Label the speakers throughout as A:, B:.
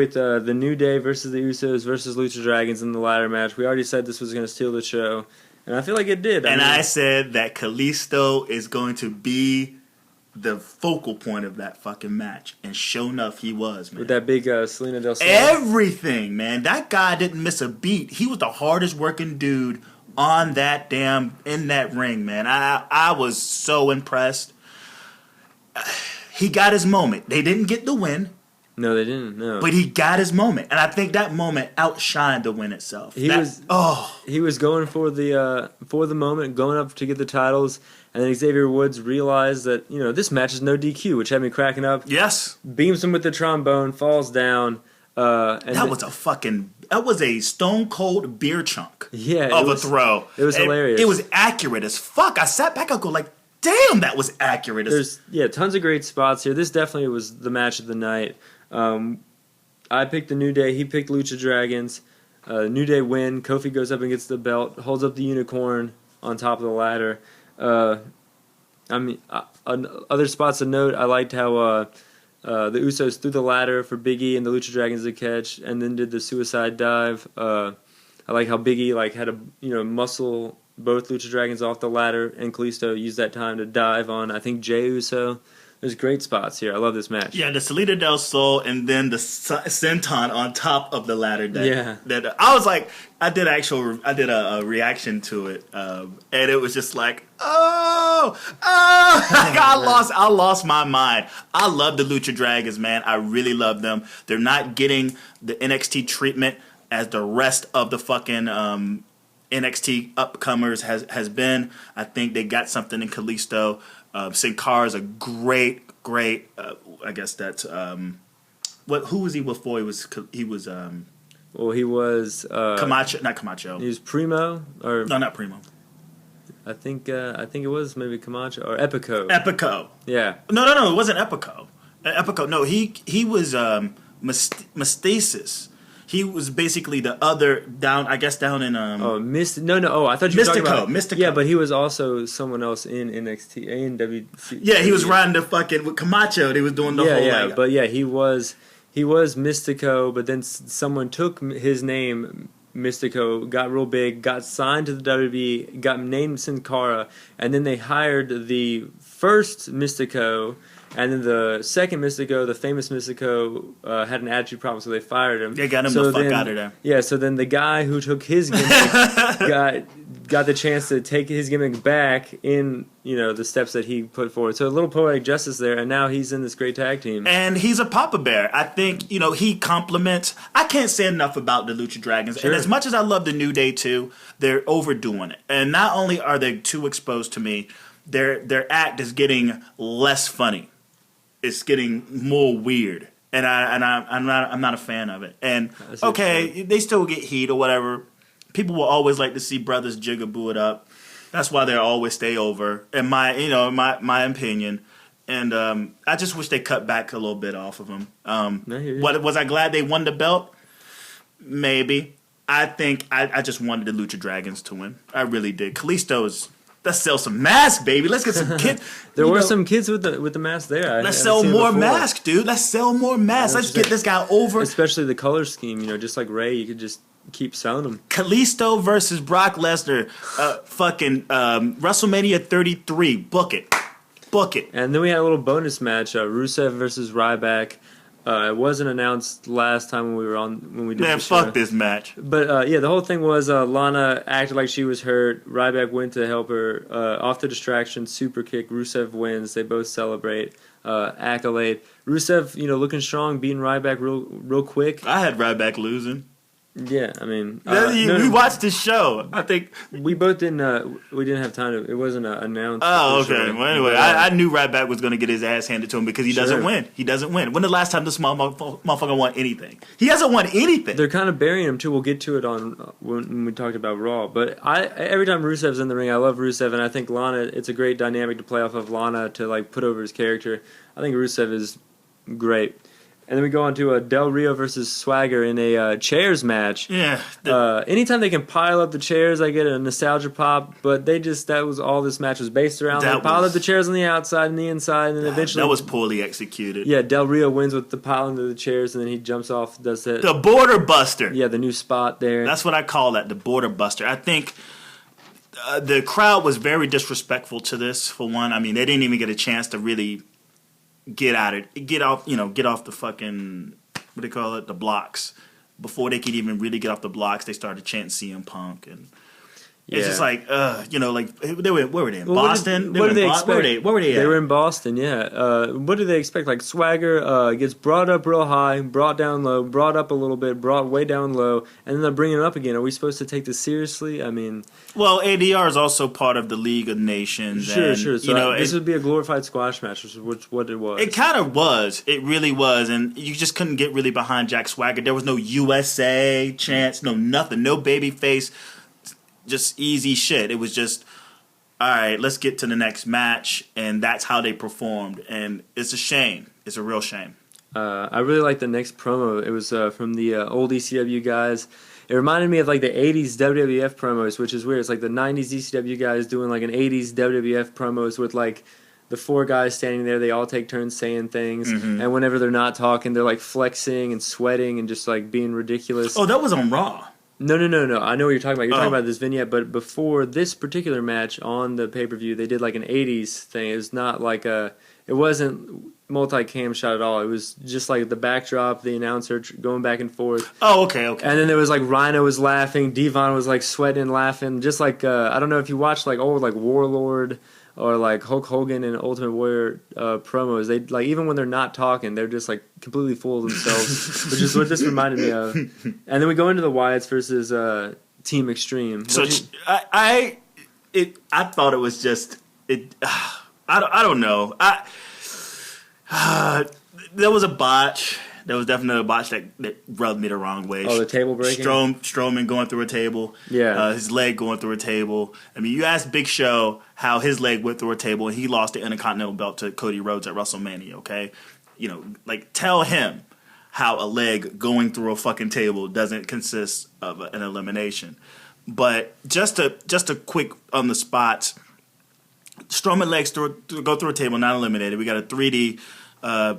A: With the New Day versus the Usos versus Lucha Dragons in the ladder match. We already said this was going to steal the show, and I feel like it did.
B: I said that Kalisto is going to be the focal point of that fucking match, and sure enough, he was, man.
A: With that big Selena Del Sol.
B: Everything, man. That guy didn't miss a beat. He was the hardest working dude on that in that ring, man. I was so impressed. He got his moment. They didn't get the win.
A: No, they didn't. No,
B: but he got his moment, and I think that moment outshined the win itself. He was
A: going for the moment, going up to get the titles, and then Xavier Woods realized that this match is no DQ, which had me cracking up.
B: Yes,
A: beams him with the trombone, falls down.
B: And that was a stone cold beer chunk.
A: Yeah,
B: of a throw.
A: It was hilarious.
B: It was accurate as fuck. I sat back, I go like, damn, that was accurate.
A: There's tons of great spots here. This definitely was the match of the night. I picked the New Day. He picked Lucha Dragons. New Day win. Kofi goes up and gets the belt. Holds up the unicorn on top of the ladder. Other spots to note, I liked how the Usos threw the ladder for Big E and the Lucha Dragons to catch, and then did the suicide dive. I like how Big E had to muscle both Lucha Dragons off the ladder, and Kalisto used that time to dive on, I think, Jey Uso. There's great spots here. I love this match.
B: Yeah, the Salida del Sol and then the senton on top of the ladder. That I was like, I did a reaction to it, and it was just like, I lost my mind. I love the Lucha Dragons, man. I really love them. They're not getting the NXT treatment as the rest of the fucking NXT upcomers has been. I think they got something in Kalisto. Sin Cara is a great. I guess that's who was he before? He was
A: Camacho,
B: not Camacho.
A: He was Primo, or
B: no, not Primo.
A: I think it was maybe Camacho or Epico.
B: Epico.
A: Yeah.
B: No, it wasn't Epico. Epico. No, he was Mystasis. He was basically the other down in
A: I thought you were talking about
B: Mystico.
A: Yeah, but he was also someone else in NXT and WC.
B: Yeah, he was riding the fucking with Camacho. He was doing the whole.
A: Yeah, but yeah, he was Mystico, but then someone took his name, Mystico, got real big, got signed to the WWE, got named Sin Cara, and then they hired the first Mystico. And then the second Mystico, the famous Mystico, had an attitude problem, so they fired him.
B: They got him the fuck out of there.
A: Yeah, so then the guy who took his gimmick got the chance to take his gimmick back in, the steps that he put forward. So a little poetic justice there, and now he's in this great tag team.
B: And he's a Papa Bear. I think, he compliments. I can't say enough about the Lucha Dragons.
A: Sure.
B: And as much as I love the New Day too, they're overdoing it. And not only are they too exposed to me, their act is getting less funny. It's getting more weird, and I'm not a fan of it. And okay, they still get heat or whatever. People will always like to see brothers jigaboo it up. That's why they always stay over, in my opinion. And I just wish they cut back a little bit off of them. Was I glad they won the belt? Maybe. I think I just wanted the Lucha Dragons to win. I really did. Let's sell some masks, baby. Let's get some kids.
A: There were some kids with the masks there.
B: Let's sell more masks, dude. Let's sell more masks. Let's get this guy over.
A: Especially the color scheme, just like Ray, you could just keep selling them.
B: Kalisto versus Brock Lesnar, WrestleMania 33. Book it.
A: And then we had a little bonus match, Rusev versus Ryback. It wasn't announced last time when we did the show.
B: Fuck this match.
A: But the whole thing was Lana acted like she was hurt. Ryback went to help her. Off the distraction, super kick. Rusev wins. They both celebrate. Accolade. Rusev, looking strong, beating Ryback real quick.
B: I had Ryback losing.
A: Yeah, I mean,
B: we watched this show. I think
A: we both didn't. We didn't have time to. It wasn't announced.
B: Oh, okay. Sure. Well, anyway, I knew Ryback was going to get his ass handed to him because he doesn't win. He doesn't win. When the last time this small motherfucker won anything? He hasn't won anything.
A: They're kind of burying him too. We'll get to it on when we talked about Raw. But every time Rusev's in the ring, I love Rusev, and I think Lana. It's a great dynamic to play off of Lana to put over his character. I think Rusev is great. And then we go on to Del Rio versus Swagger in a chairs match.
B: Yeah.
A: Anytime they can pile up the chairs, I get a nostalgia pop. But that was all this match was based around. They piled up the chairs on the outside and the inside, and then eventually...
B: That was poorly executed.
A: Yeah, Del Rio wins with the piling of the chairs, and then he jumps off, does that...
B: The Border Buster.
A: Yeah, the new spot there.
B: That's what I call that, the Border Buster. I think the crowd was very disrespectful to this, for one. I mean, they didn't even get a chance to really... get off the fucking, what do they call it, the blocks. Before they could even really get off the blocks, they started chanting CM Punk, and it's just like, where were they in Boston?
A: What do they expect?
B: Where were they at?
A: They were in Boston, yeah. What do they expect? Like Swagger gets brought up real high, brought down low, brought up a little bit, brought way down low, and then they're bringing it up again. Are we supposed to take this seriously? I mean,
B: well, ADR is also part of the League of Nations.
A: Sure. So this would be a glorified squash match, which is what it was.
B: It kind of was. It really was, and you just couldn't get really behind Jack Swagger. There was no USA chance, no nothing, no baby face. Just easy shit. It was just, all right, let's get to the next match, and that's how they performed. And it's a shame. It's a real shame.
A: I really like the next promo. It was from the old ECW guys. It reminded me of like the 80s WWF promos, which is weird. It's like the 90s ECW guys doing like an 80s WWF promos with like the four guys standing there. They all take turns saying things. Mm-hmm. And whenever they're not talking, they're like flexing and sweating and just like being ridiculous.
B: Oh, that was on Raw.
A: No. I know what you're talking about. You're talking about this vignette, but before this particular match on the pay-per-view, they did like an 80s thing. It was not like it wasn't multi-cam shot at all. It was just like the backdrop, the announcer going back and forth.
B: Oh, okay.
A: And then there was like Rhino was laughing, Devon was like sweating and laughing. Just like, I don't know if you watched like old like Warlord or like Hulk Hogan and Ultimate Warrior promos. They like even when they're not talking, they're just like completely full of themselves, which is what this reminded me of. And then we go into the Wyatts versus Team Extreme.
B: So I thought it was just it. I don't know. There was a botch. There was definitely a botch that rubbed me the wrong way.
A: Oh, the table breaking?
B: Strowman going through a table.
A: Yeah.
B: His leg going through a table. I mean, you asked Big Show how his leg went through a table and he lost the Intercontinental belt to Cody Rhodes at WrestleMania, okay? You know, like, tell him how a leg going through a fucking table doesn't consist of an elimination. But just a quick on the spots, Strowman legs go through a table, not eliminated. We got a 3D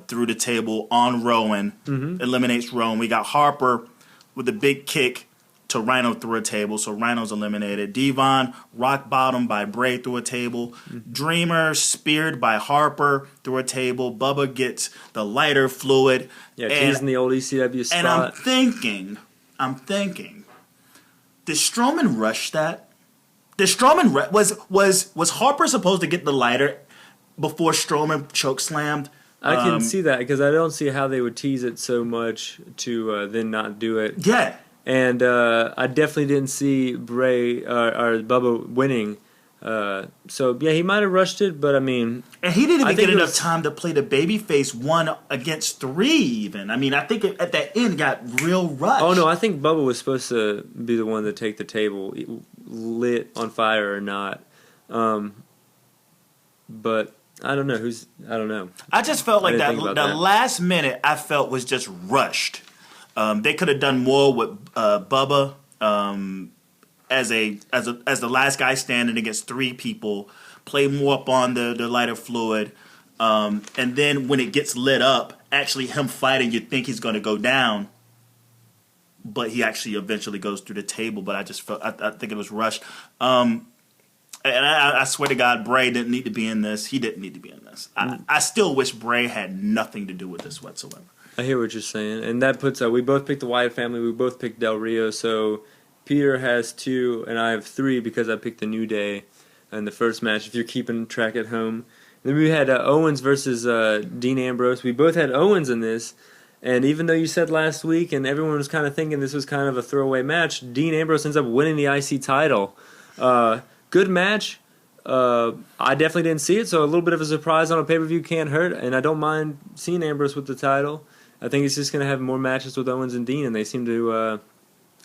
B: through the table on Rowan, eliminates Rowan. We got Harper with a big kick to Rhino through a table, so Rhino's eliminated. Devon rock bottom by Bray through a table. Dreamer speared by Harper through a table. Bubba gets the lighter fluid.
A: Yeah, teasing the old ECW spot.
B: And I'm thinking, did Strowman rush that? Did Strowman was Harper supposed to get the lighter before Strowman chokeslammed?
A: I can see that because I don't see how they would tease it so much to then not do it.
B: Yeah.
A: And I definitely didn't see Bray or Bubba winning. So, yeah, he might have rushed it, but I mean...
B: And he didn't even get enough time to play the babyface 1 against 3 even. I mean, I think at that end got real rushed.
A: Oh, no, I think Bubba was supposed to be the one to take the table, lit on fire or not. But... I don't know. I
B: just felt like that last minute I felt was just rushed. They could have done more with Bubba as the last guy standing against 3 people, play more up on the lighter fluid, and then when it gets lit up, actually him fighting, you think he's going to go down, but he actually eventually goes through the table. But I just felt I think it was rushed. And I swear to God, Bray didn't need to be in this. He didn't need to be in this. I still wish Bray had nothing to do with this whatsoever.
A: I hear what you're saying. And that puts we both picked the Wyatt family. We both picked Del Rio. So Peter has 2, and I have 3 because I picked the New Day in the first match, if you're keeping track at home. Then we had Owens versus Dean Ambrose. We both had Owens in this. And even though you said last week and everyone was kind of thinking this was kind of a throwaway match, Dean Ambrose ends up winning the IC title. Good match. I definitely didn't see it, so a little bit of a surprise on a pay-per-view can't hurt, and I don't mind seeing Ambrose with the title. I think he's just going to have more matches with Owens and Dean, and they seem to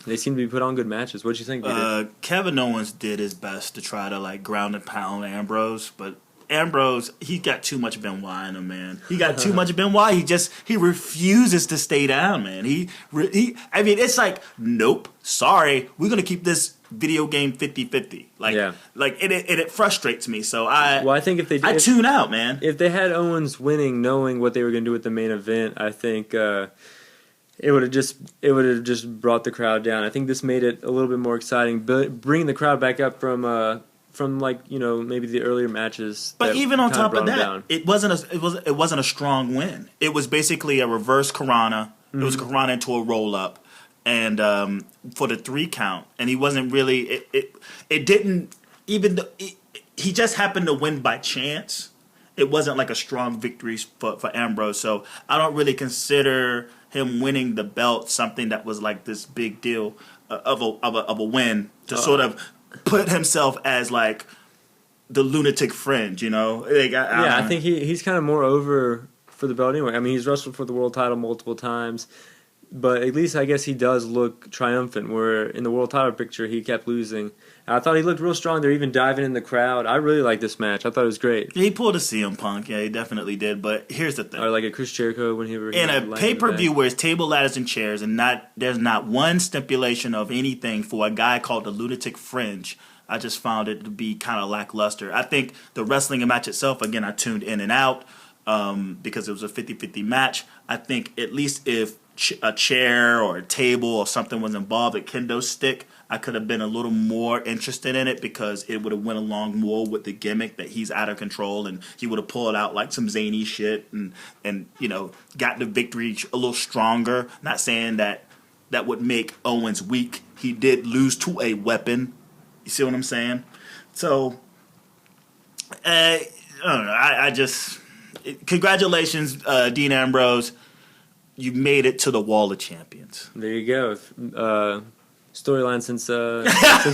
A: be put on good matches. What do you think, Peter?
B: Kevin Owens did his best to try to like ground and pound Ambrose, but Ambrose, he got too much Benoit in him, man. He got too much Benoit. He refuses to stay down, man. I mean, it's like, nope, sorry, we're gonna keep this video game 50-50. It frustrates me. So I think if I tune out, man.
A: If they had Owens winning, knowing what they were gonna do with the main event, I think it would have just brought the crowd down. I think this made it a little bit more exciting, bringing the crowd back up from maybe the earlier matches.
B: But even on top of that, it wasn't a strong win. It was basically a reverse Karana. Mm-hmm. It was Karana into a roll up, and for the 3 count. And he wasn't really. It didn't even. He just happened to win by chance. It wasn't like a strong victory for Ambrose. So I don't really consider him winning the belt something that was like this big deal of a win to sort of put himself as like the lunatic fringe, you know?
A: I think he's kind of more over for the belt anyway. I mean, he's wrestled for the world title multiple times, but at least I guess he does look triumphant, where in the world title picture he kept losing. I thought he looked real strong. They're even diving in the crowd. I really liked this match. I thought it was great.
B: He pulled a CM Punk. Yeah, he definitely did. But here's the thing.
A: Or like a Chris Jericho when he
B: in a pay-per-view where it's table, ladders, and chairs, and there's not one stipulation of anything for a guy called the Lunatic Fringe. I just found it to be kind of lackluster. I think the wrestling match itself, again, I tuned in and out because it was a 50-50 match. I think at least if a chair or a table or something was involved, a kendo stick, I could have been a little more interested in it because it would have went along more with the gimmick that he's out of control, and he would have pulled out like some zany shit and got the victory a little stronger. Not saying that would make Owens weak. He did lose to a weapon. You see what I'm saying? So, I don't know. I just congratulations, Dean Ambrose. You made it to the Wall of Champions.
A: There you go. Storyline since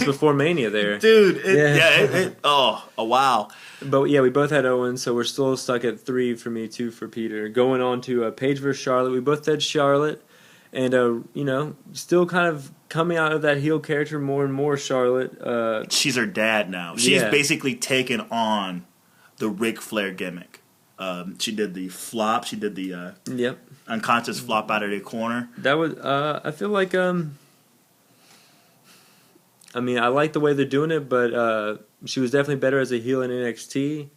A: before Mania there.
B: Dude, wow.
A: But yeah, we both had Owens, so we're still stuck at 3 for me, 2 for Peter. Going on to Paige versus Charlotte. We both had Charlotte, and still kind of coming out of that heel character more and more, Charlotte.
B: She's her dad now. She's basically taken on the Ric Flair gimmick. She did the flop. She did the unconscious flop out of the corner. That was.
A: I feel like. I mean, I like the way they're doing it, but she was definitely better as a heel in NXT.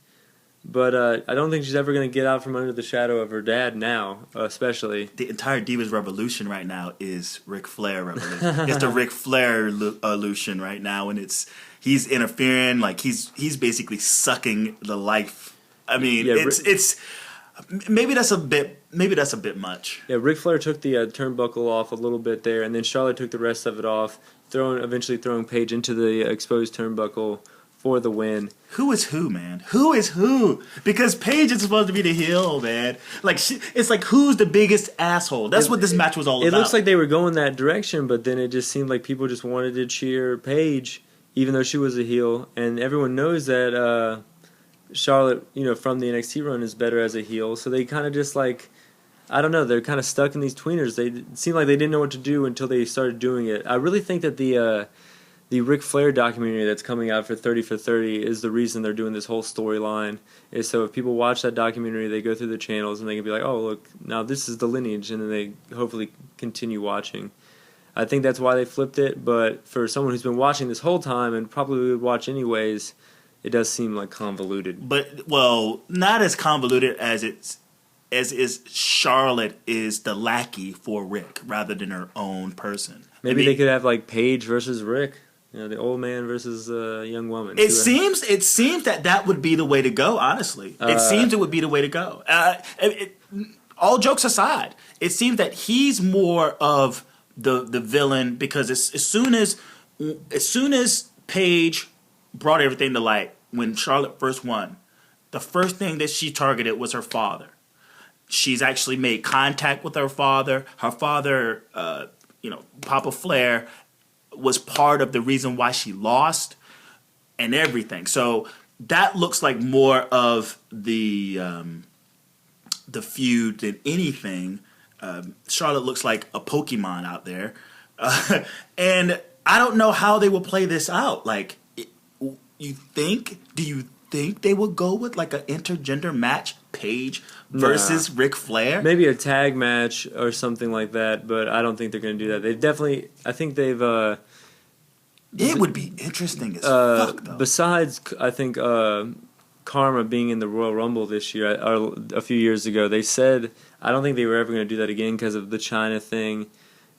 A: But I don't think she's ever going to get out from under the shadow of her dad now, especially.
B: The entire Divas Revolution right now is Ric Flair Revolution. It's the Ric Flair illusion right now, and he's interfering, like he's basically sucking the life. I mean, it's maybe that's a bit much.
A: Yeah, Ric Flair took the turnbuckle off a little bit there, and then Charlotte took the rest of it off, eventually throwing Paige into the exposed turnbuckle for the win.
B: Who is who, man? Who is who? Because Paige is supposed to be the heel, man. Like it's like, who's the biggest asshole? That's what this match was all about.
A: It looks like they were going that direction, but then it just seemed like people just wanted to cheer Paige, even though she was a heel, and everyone knows that Charlotte, from the NXT run, is better as a heel. So they kind of just like, I don't know, they're kind of stuck in these tweeners. They seem like they didn't know what to do until they started doing it. I really think that the Ric Flair documentary that's coming out for 30 for 30 is the reason they're doing this whole storyline. Is so if people watch that documentary, they go through the channels and they can be like, oh, look, now this is the lineage, and then they hopefully continue watching. I think that's why they flipped it, but for someone who's been watching this whole time and probably would watch anyways, it does seem like convoluted.
B: But, well, not as convoluted as is Charlotte is the lackey for Rick rather than her own person.
A: Maybe they could have like Paige versus Rick, the old man versus young woman.
B: It seems that would be the way to go. Honestly, it seems it would be the way to go. All jokes aside, it seems that he's more of the villain because as soon as Paige brought everything to light when Charlotte first won, the first thing that she targeted was her father. She's actually made contact with her father. Her father, Papa Flair, was part of the reason why she lost and everything. So that looks like more of the feud than anything. Charlotte looks like a Pokemon out there. And I don't know how they will play this out. Like, do you think they would go with like an intergender match, Paige versus Ric Flair?
A: Maybe a tag match or something like that, but I don't think they're going to do that. They've definitely, I think they've.
B: It would be interesting as fuck, though.
A: Besides, I think Karma being in the Royal Rumble this year, or a few years ago, they said I don't think they were ever going to do that again because of the China thing.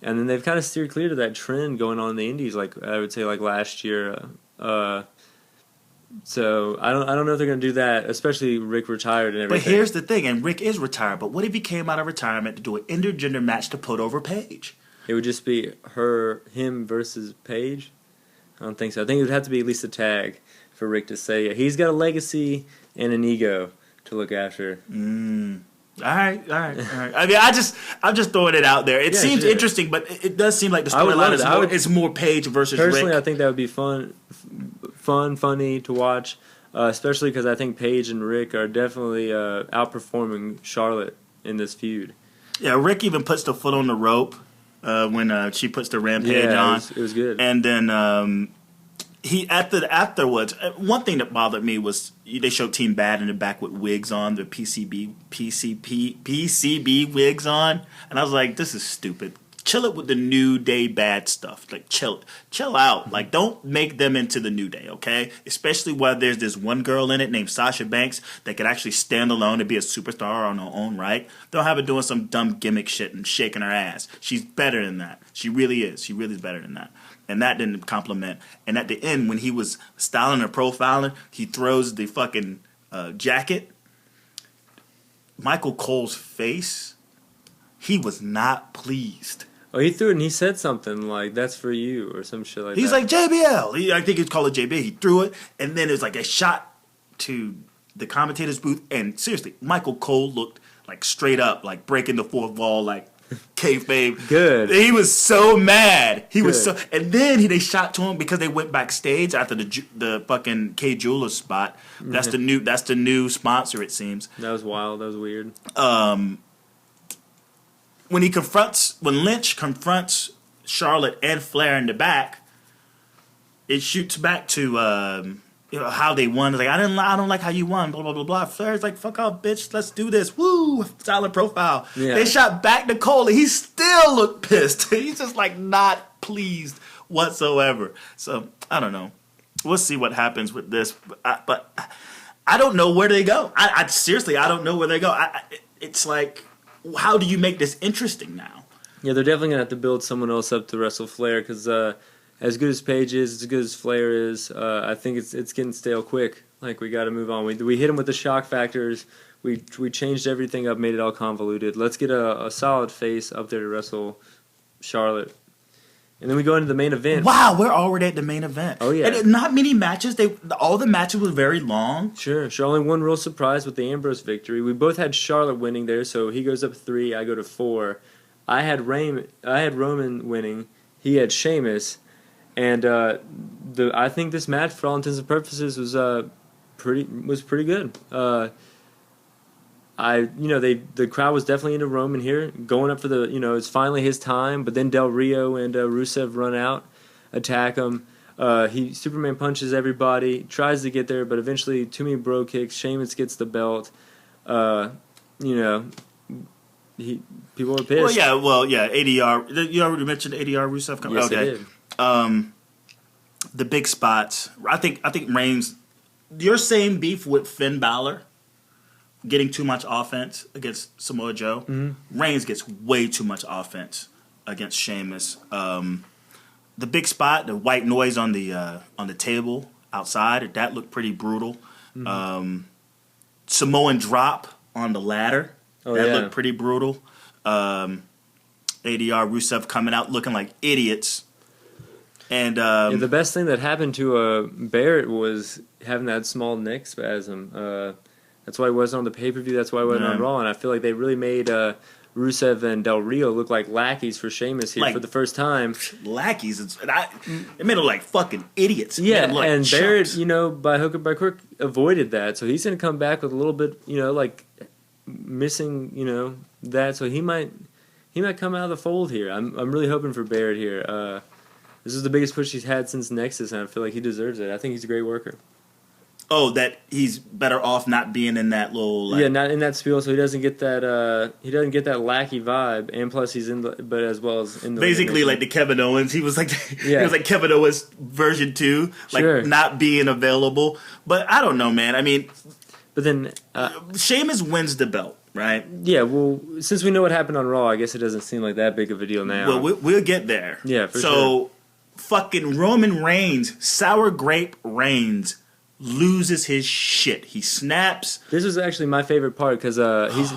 A: And then they've kind of steered clear to that trend going on in the Indies, like I would say, like last year. So I don't know if they're going to do that, especially Rick retired and everything.
B: But here's the thing, and Rick is retired. But what if he came out of retirement to do an intergender match to put over Paige?
A: It would just be him versus Paige. I don't think so. I think it would have to be at least a tag for Rick to say he's got a legacy and an ego to look after.
B: All right. I mean, I'm just throwing it out there. It seems interesting, but it does seem like the storyline is more Paige versus Rick.
A: Personally, I think that would be funny to watch, especially because I think Paige and Rick are definitely outperforming Charlotte in this feud.
B: Yeah, Rick even puts the foot on the rope when she puts the Rampage on.
A: It was good.
B: And then he afterwards. One thing that bothered me was they showed Team Bad in the back with wigs on, the PCB wigs on, and I was like, this is stupid. Chill it with the New Day bad stuff. Like chill out. Like don't make them into the New Day, okay? Especially while there's this one girl in it named Sasha Banks that could actually stand alone and be a superstar on her own right. Don't have her doing some dumb gimmick shit and shaking her ass. She's better than that. She really is. She really is better than that. And that didn't compliment. And at the end, when he was styling or profiling, he throws the fucking jacket. Michael Cole's face, he was not pleased.
A: Oh, he threw it and he said something like, that's for you, or some shit like that.
B: He's like, JBL. I think he'd call it JBL. He threw it, and then it was like a shot to the commentator's booth. And seriously, Michael Cole looked like straight up, like breaking the fourth wall, like kayfabe.
A: Good.
B: He was so mad. And then they shot to him because they went backstage after the fucking K Jewelers spot. That's the new sponsor, it seems.
A: That was wild. That was weird.
B: When Lynch confronts Charlotte and Flair in the back, it shoots back to how they won. It's like I don't like how you won. Blah blah blah blah. Flair's like, fuck off, bitch. Let's do this. Woo! Silent profile. Yeah. They shot back to Cole, and he still looked pissed. He's just like not pleased whatsoever. So I don't know. We'll see what happens with this. But I don't know where they go. I seriously, I don't know where they go. It's like, how do you make this interesting now?
A: Yeah, they're definitely going to have to build someone else up to wrestle Flair because as good as Paige is, as good as Flair is, I think it's getting stale quick. Like, we got to move on. We hit him with the shock factors. We changed everything up, made it all convoluted. Let's get a solid face up there to wrestle Charlotte. And then we go into the main event.
B: Wow, we're already at the main event.
A: Oh, yeah.
B: And not many matches. All the matches were very long.
A: Sure. Only one real surprise with the Ambrose victory. We both had Charlotte winning there, so he goes up 3, I go to 4. I had Roman winning. He had Sheamus. And I think this match, for all intents and purposes, was pretty good. The crowd was definitely into Roman here, going up for it's finally his time. But then Del Rio and Rusev run out, attack him. He Superman punches everybody, tries to get there, but eventually too many bro kicks. Sheamus gets the belt. People were pissed.
B: ADR. You already mentioned ADR Rusev coming.
A: Yes,
B: okay. I did. The big spots. I think Reigns. Your same beef with Finn Balor. Getting too much offense against Samoa Joe. Mm-hmm. Reigns gets way too much offense against Sheamus. The big spot, the white noise on the table outside, that looked pretty brutal. Mm-hmm. Samoan drop on the ladder, looked pretty brutal. ADR Rusev coming out looking like idiots. And
A: the best thing that happened to Barrett was having that small neck spasm. That's why he wasn't on the pay-per-view. That's why he wasn't on Raw. And I feel like they really made Rusev and Del Rio look like lackeys for Sheamus here for the first time.
B: Lackeys? It made them like fucking idiots.
A: Yeah, and chumps. Barrett, by hook or by crook, avoided that. So he's going to come back with a little bit, missing, that. So he might come out of the fold here. I'm really hoping for Barrett here. This is the biggest push he's had since Nexus, and I feel like he deserves it. I think he's a great worker.
B: Oh, that he's better off not being in that little. Like,
A: yeah, not in that spiel, so he doesn't get that. He doesn't get that lackey vibe, and plus he's in the, but as well as in the
B: basically like the Kevin Owens. He was like he was like Kevin Owens version 2, like not being available. But I don't know, man. I mean,
A: but then
B: Sheamus wins the belt, right?
A: Yeah. Well, since we know what happened on Raw, I guess it doesn't seem like that big of a deal now.
B: Well, we'll get there.
A: Yeah, for sure.
B: So, fucking Roman Reigns, Sour Grape Reigns, loses his shit. He snaps.
A: This was actually my favorite part because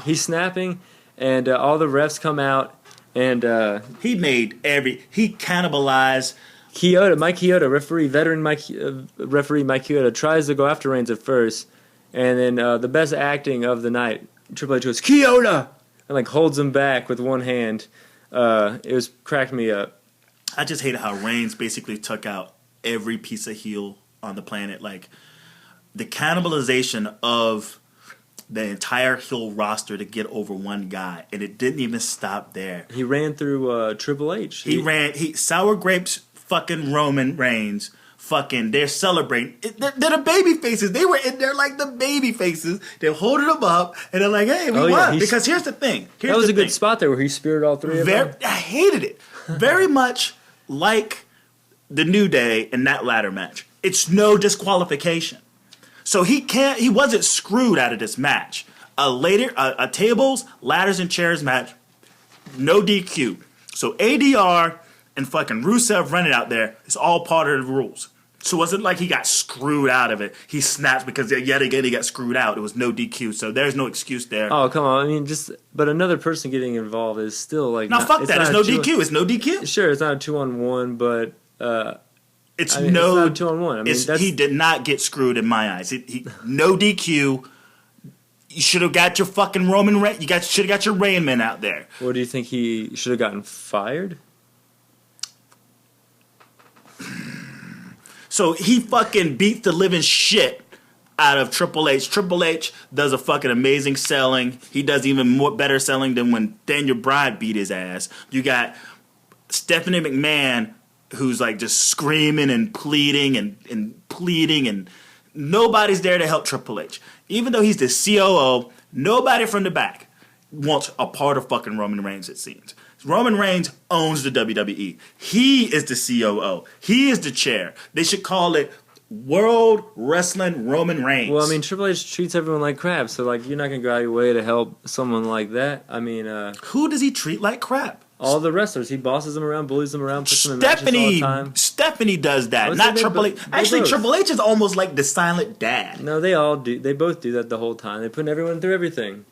A: he's snapping, and all the refs come out, and
B: he cannibalized
A: Mike Chioda, referee Mike Chioda tries to go after Reigns at first, and then the best acting of the night, Triple H goes Chioda and like holds him back with one hand. It was cracked me up.
B: I just hated how Reigns basically took out every piece of heel on the planet, like. The cannibalization of the entire heel roster to get over one guy, and it didn't even stop there.
A: He ran through Triple H.
B: Sour Grapes fucking Roman Reigns fucking, they're celebrating. They're the baby faces. They were in there like the baby faces. They're holding them up, and they're like, hey, we won. Because here's the thing.
A: That was a good spot there where he speared all three of them.
B: I hated it. Very much like the New Day in that ladder match. It's no disqualification. So he wasn't screwed out of this match. A tables, ladders, and chairs match, no DQ. So ADR and fucking Rusev running out there is all part of the rules. So it wasn't like he got screwed out of it. He snapped because yet again he got screwed out. It was no DQ, so there's no excuse there.
A: Oh, come on. I mean, but another person getting involved is still like...
B: No, fuck that. It's no DQ. It's no DQ.
A: Sure, it's not a 2-on-1, but...
B: It's
A: not a 2-on-1. I mean,
B: he did not get screwed in my eyes. No DQ. You should have got your fucking Roman Reigns. You should have got your Rainman out there.
A: What do you think he should have gotten fired?
B: So he fucking beat the living shit out of Triple H. Triple H does a fucking amazing selling. He does even more better selling than when Daniel Bryan beat his ass. You got Stephanie McMahon, who's like just screaming and pleading and pleading, and nobody's there to help Triple H. Even though he's the COO, nobody from the back wants a part of fucking Roman Reigns, it seems. Roman Reigns owns the WWE. He is the COO. He is the chair. They should call it World Wrestling Roman Reigns.
A: Well, I mean, Triple H treats everyone like crap, so like you're not going to go out of your way to help someone like that. I mean...
B: who does he treat like crap?
A: All the wrestlers. He bosses them around, bullies them around, puts them in matches all the time.
B: Stephanie does that, not Triple H. Actually, Triple H is almost like the silent dad.
A: No, they all do. They both do that the whole time. They're putting everyone through everything.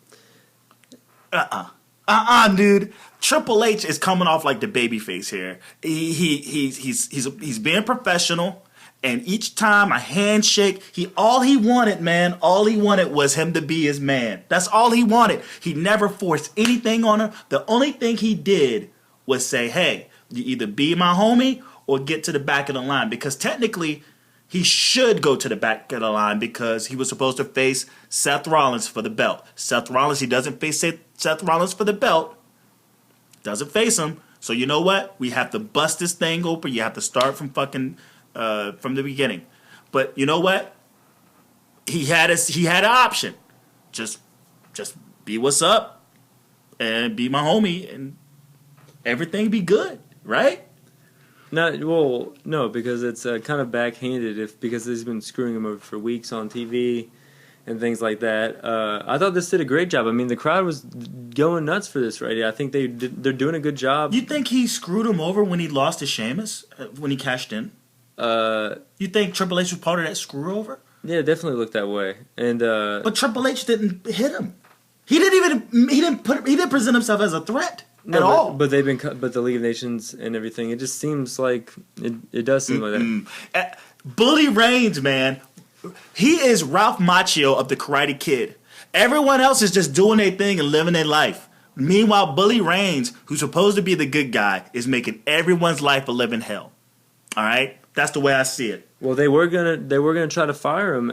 B: Dude. Triple H is coming off like the babyface here. He's being professional. And each time a handshake, all he wanted was him to be his man. That's all he wanted. He never forced anything on her. The only thing he did was say, hey, you either be my homie or get to the back of the line. Because technically, he should go to the back of the line because he was supposed to face Seth Rollins for the belt. Seth Rollins, he doesn't face Seth Rollins for the belt. Doesn't face him. So you know what? We have to bust this thing open. You have to start from fucking... from the beginning. But you know what? He had an option. Just be what's up and be my homie and everything be good, right?
A: No, because it's kind of backhanded because he's been screwing him over for weeks on TV and things like that. I thought this did a great job. I mean, the crowd was going nuts for this, right? I think they're doing a good job.
B: You think he screwed him over when he lost to Sheamus when he cashed in?
A: You
B: think Triple H was part of that screw over?
A: Yeah, it definitely looked that way. And
B: but Triple H didn't hit him. He didn't present himself as a threat at all.
A: But the League of Nations and everything. It just seems like it does seem like that.
B: Bully Reigns, man, he is Ralph Macchio of the Karate Kid. Everyone else is just doing their thing and living their life. Meanwhile, Bully Reigns, who's supposed to be the good guy, is making everyone's life a living hell. All right. That's the way I see it.
A: Well, they were gonna try to fire him